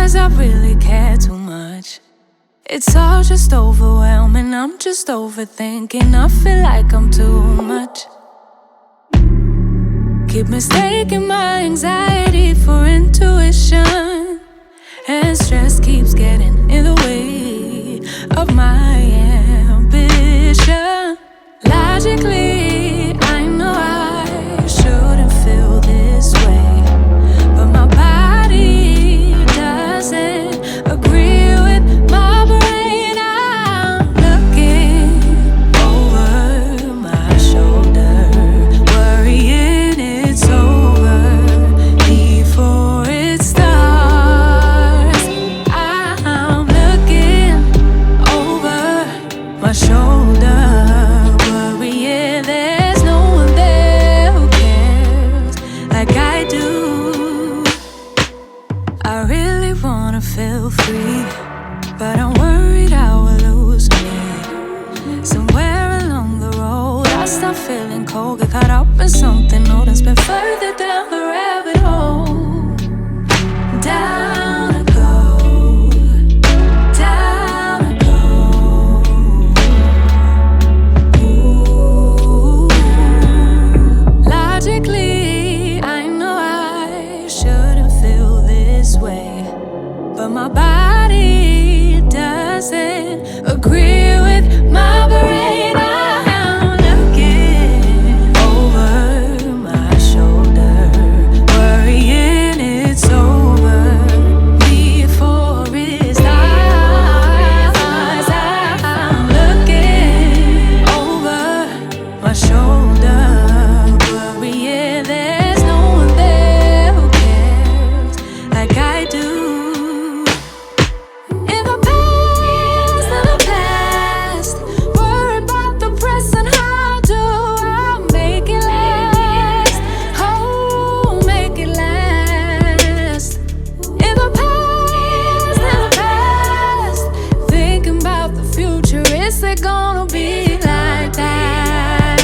'cause I really care too much. It's all just overwhelming, I'm just overthinking. I feel like I'm too much. Keep mistaking my anxiety for intuition, and stress keeps getting in the way of my ambition. Logically, I know I shouldn't feel this way, but my body doesn't agree with my brain. I'm looking over my shoulder, worrying it's over before it starts. I'm looking over my shoulder, worrying there's no one there who cares like I do. I really wanna feel free, but I'm worried I will lose me. Somewhere along the road I start feeling cold, get caught up in something old and spin further down the rabbit hole. Down I go, down I go. Ooh. Logically, I know I shouldn't feel this way, but my body doesn't agree with my brain. I'm looking over my shoulder, worrying it's over before it starts. I'm looking over my shoulder, worrying there's no one there who cares like I do. In the past, worry about the present. How do I make it last? Oh, make it last. In the past, thinking about the future. Is it gonna be like that?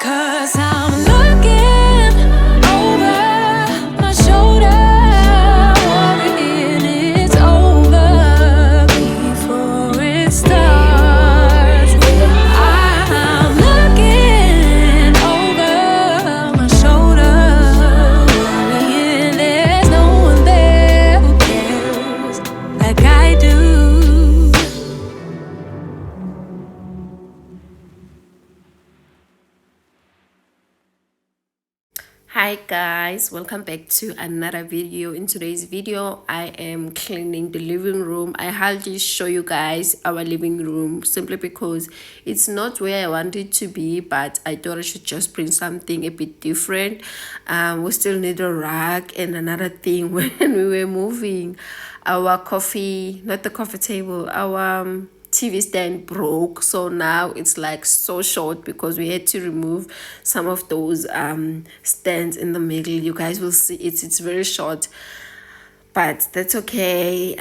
'Cause I'm looking over my shoulder, worrying it's over before it starts. I'm looking over my shoulder, worrying there's no one there who cares like I do. Hi guys, welcome back to another video. In today's video I am cleaning the living room. I hardly show you guys our living room simply because it's not where I want it to be, but I thought I should just bring something a bit different. We still need a rug and another thing. When we were moving, our not the coffee table, our TV stand broke, so now it's like so short because we had to remove some of those stands in the middle. You guys will see it's very short, but that's okay.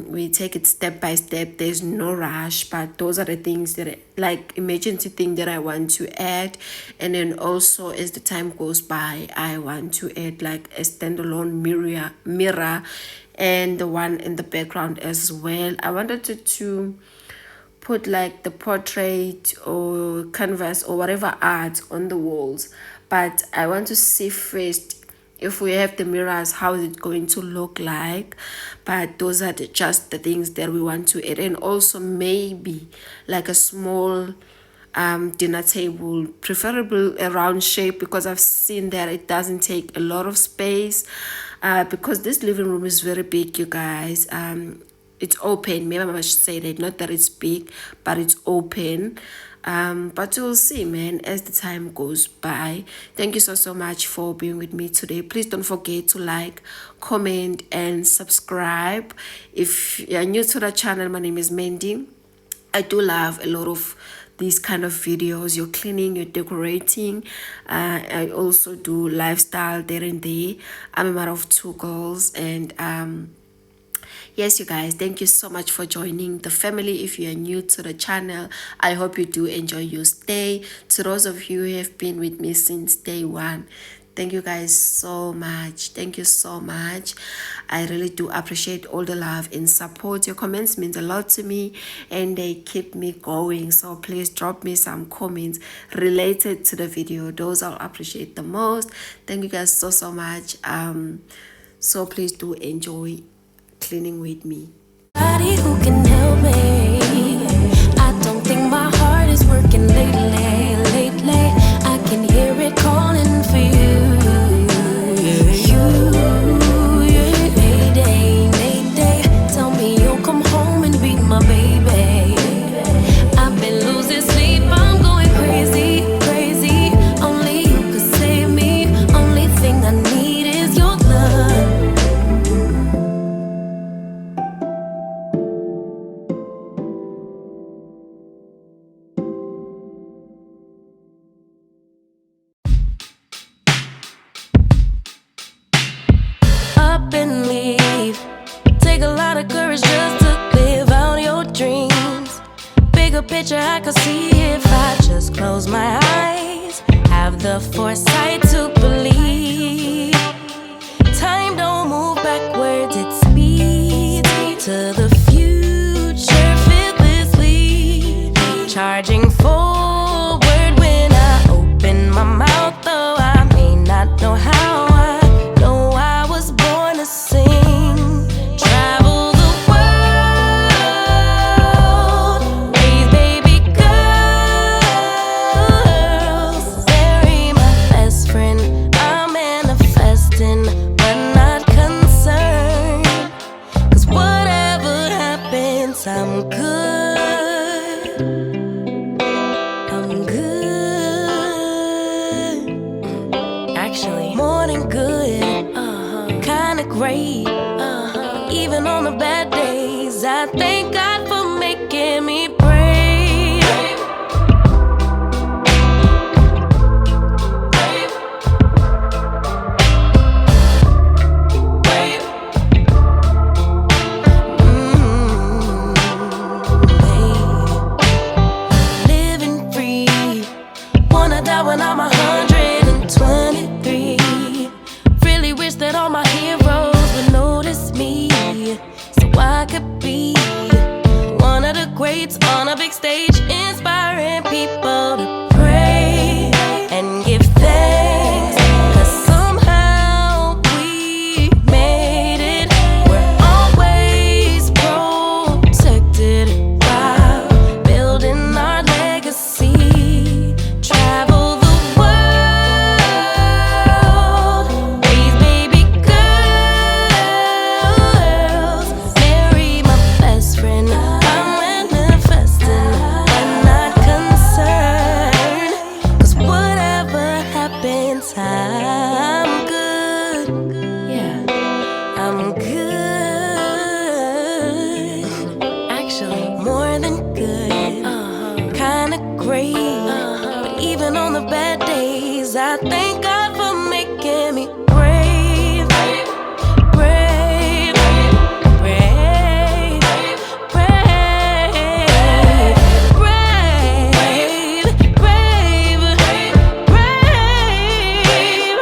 We take it step by step. There's no rush, but those are the things that like emergency thing that I want to add. And then also as the time goes by, I want to add like a standalone mirror and the one in the background as well. I wanted to put like the portrait or canvas or whatever art on the walls, but I want to see first if we have the mirrors, how is it going to look like. But those are just the things that we want to add. And also maybe like a small dinner table, preferable a round shape, because I've seen that it doesn't take a lot of space, because this living room is very big, you guys. It's open, maybe I must say that, not that it's big, but it's open. But you'll see, man, as the time goes by. Thank you so much for being with me today. Please don't forget to like, comment and subscribe. If you're new to the channel, my name is Mandy. I do love a lot of these kind of videos. You're cleaning, you're decorating. I also do lifestyle there and there. I'm a mother of 2 girls, and yes, you guys, thank you so much for joining the family. If you are new to the channel, I hope you do enjoy your stay. To those of you who have been with me since day one, Thank you guys so much. Thank you so much. I really do appreciate all the love and support. Your comments means a lot to me and they keep me going. So please drop me some comments related to the video. Those I'll appreciate the most. Thank you guys so much. So please do enjoy cleaning with me. Somebody who can help me. I don't think my heart is working lately. I can hear it calling for you. Mayday. Tell me you'll come home and be my baby. I've been losing sleep, I'm going crazy. Only you could save me. Only thing I need is your love. Up and leave. Take a lot of courage just to live out your dreams. Bigger picture I could see if I just close my eyes. Have the foresight to believe. Time don't move backwards, it speeds to the future fearlessly. Charging forward when I open my mouth, though I may not know how. I know I was born to sing. Travel the world, raise baby girls. Marry my best friend. I'm manifesting, but not concerned. 'Cause whatever happens, I'm good. I'm good. Actually, more than good. Kinda great. Even on the bad days, I thank God for making me brave. Living free. Wanna die when I'm 123. Really wish that all my heroes would notice me, so I could be one of the greats on a big stage, inspiring people to pray and give thanks. 'Cause somehow we made it. We're always protected while building our legacy. Travel the world, raise baby girls. Marry my best friend. I'm manifesting, but not concerned. 'Cause whatever happens, I'm good. Yeah, I'm good. Actually, more than good. Kinda great. But even on the bad days, I thank God for making me brave. Brave. Brave. Brave. Brave. Brave. Brave.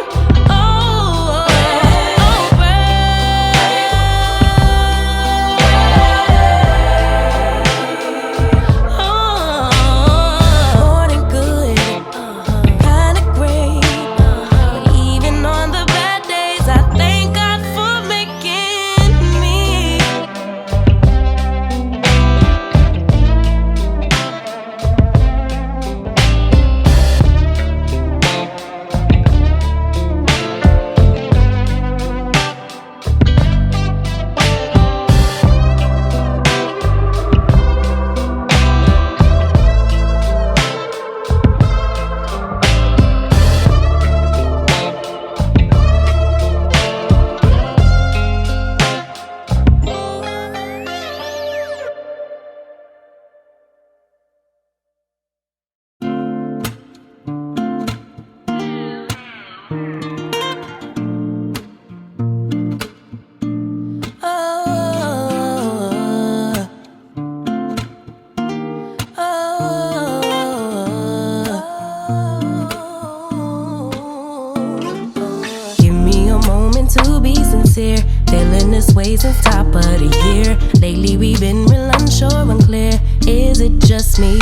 be sincere. Feeling this way since top of the year. Lately we've been real unsure, unclear. Is it just me?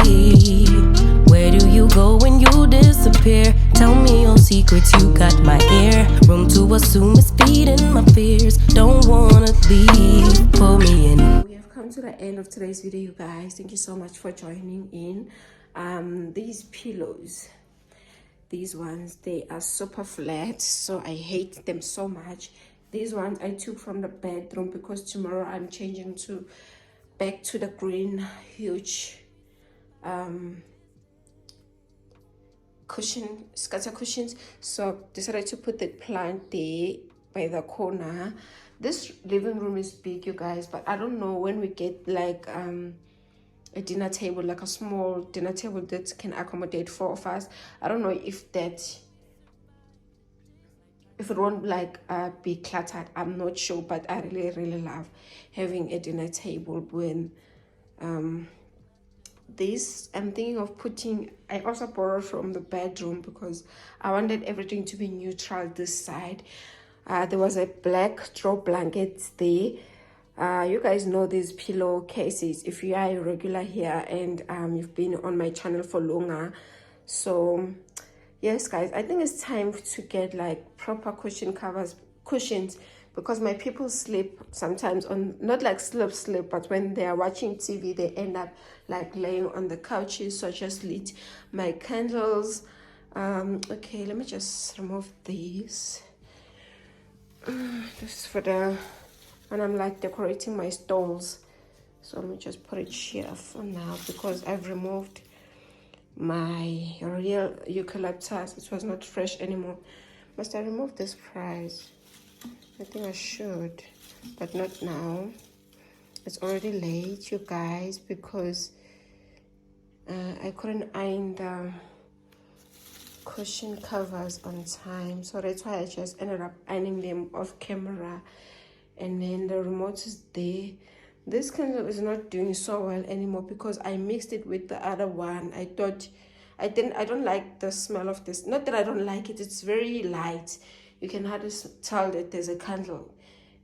Where do you go when you disappear? Tell me your secrets, you got my ear. Room to assume it's feeding my fears. Don't wanna leave, pull me in. We have come to the end of today's video, guys. Thank you so much for joining in. These pillows, these ones, they are super flat, so I hate them so much. These ones I took from the bedroom because tomorrow I'm changing to back to the green huge cushion, scatter cushions. So decided to put the plant there by the corner. This living room is big, you guys, but I don't know when we get like a dinner table, like a small dinner table that can accommodate 4 of us. I don't know if it won't like be cluttered. I'm not sure, but I really love having a dinner table. When this, I'm thinking of putting, I also borrowed from the bedroom because I wanted everything to be neutral this side. There was a black throw blanket there. You guys know these pillowcases if you are a regular here and you've been on my channel for longer. So yes, guys, I think it's time to get like proper cushions, because my people sleep sometimes on, not like sleep, but when they are watching TV, they end up like laying on the couches. So I just lit my candles. Okay, let me just remove these. This is for the, and I'm like decorating my stalls. So let me just put it here for now because I've removed my real eucalyptus. It was not fresh anymore. Must I remove this prize? I think I should, but not now. It's already late, you guys, because I couldn't iron the cushion covers on time, so that's why I just ended up ironing them off camera. And then the remote is there. This candle is not doing so well anymore because I mixed it with the other one. I don't like the smell of this. Not that I don't like it, it's very light. You can hardly tell that there's a candle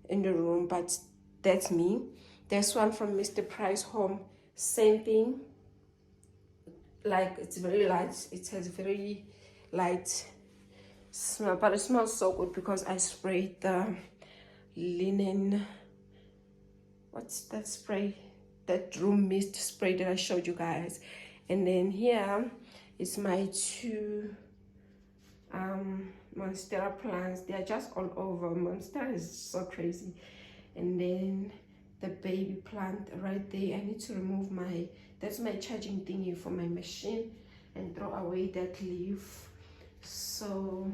in the room, but that's me. There's one from Mr. Price Home, same thing. Like, it's very light, it has very light smell, but it smells so good because I sprayed the linen, what's that spray, that room mist spray that I showed you guys. And then here is my 2 monstera plants. They are just all over. Monstera is so crazy. And then the baby plant right there. I need to remove my, that's my charging thingy for my machine, and throw away that leaf. So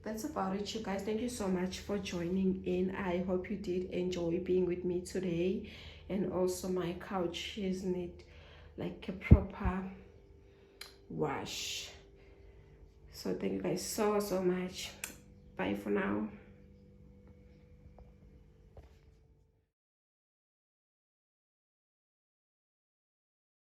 that's about it, you guys. Thank you so much for joining in. I hope you did enjoy being with me today. And also my couch is need like a proper wash. So thank you guys so much. Bye for now.